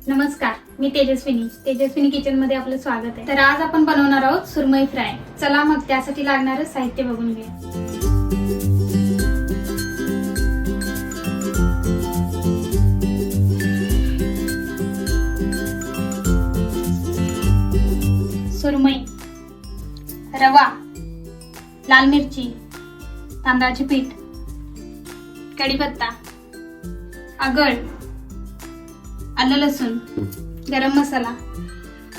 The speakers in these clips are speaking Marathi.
नमस्कार, मी तेजस्विनी किचन मध्ये आपलं स्वागत आहे। तर आज आपण बनवणार आहोत सुरमई फ्राय। चला मग त्यासाठी लागणारं साहित्य बघून घेऊया। सुरमई, रवा, लाल मिरची, तांदळाचे पीठ, कढीपत्ता, आगळ, आलं लसूण, गरम मसाला,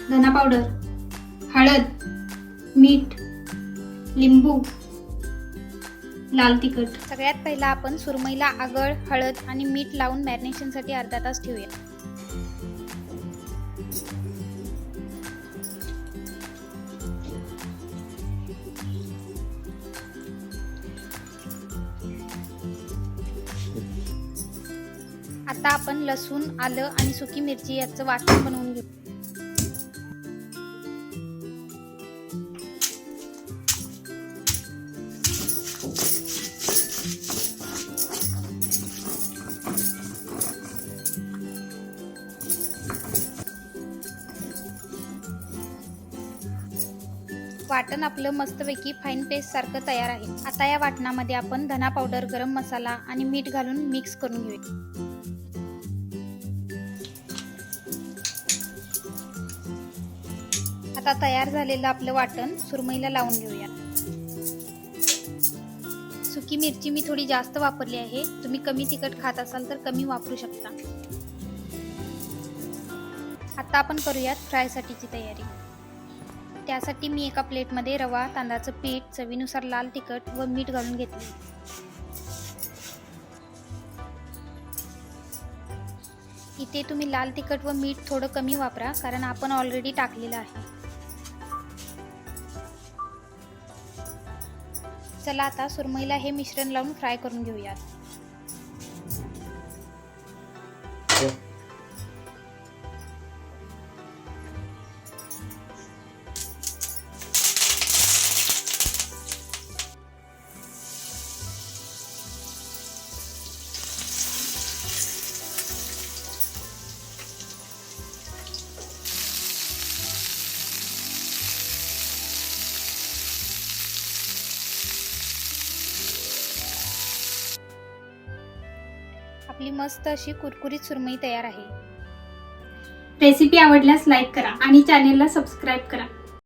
धना पावडर, हळद, मीठ, लिंबू, लाल तिखट। सगळ्यात पहिला आपण सुरमईला आगळ, हळद आणि मीठ लावून मॅरिनेशनसाठी अर्धा तास ठेवूया। आता आपण लसूण, आलं आणि सुकी मिरची याचं वाटण बनवून घेऊ। वाटण आपलं मस्तपैकी फाईन पेस्ट सारखं तयार आहे। आता या वाटणामध्ये आपण धना पावडर, गरम मसाला आणि मीठ घालून मिक्स करून घेऊया। आता तयार झालेलं आपलं वाटण सुरमईला लावून घेऊया। सुकी मिरची मी थोडी जास्त वापरली आहे, तुम्ही कमी तिखट खात असाल तर कमी वापरू शकता। आता आपण करूयात फ्राय साठीची तयारी। त्यासाठी मी एका प्लेटमध्ये रवा, तांदळाचं पीठ, चवीनुसार लाल तिखट व मीठ घालून घेतले। इथे तुम्ही लाल तिखट व मीठ थोडं कमी वापरा, कारण आपण ऑलरेडी टाकलेलं आहे। चला आता सुरमईला हे मिश्रण लावून फ्राय करून घेऊयात। आपली मस्त अशी कुरकुरीत सुरमई तयार आहे। रेसिपी आवडल्यास लाईक करा आणि चॅनेलला सबस्क्राईब करा।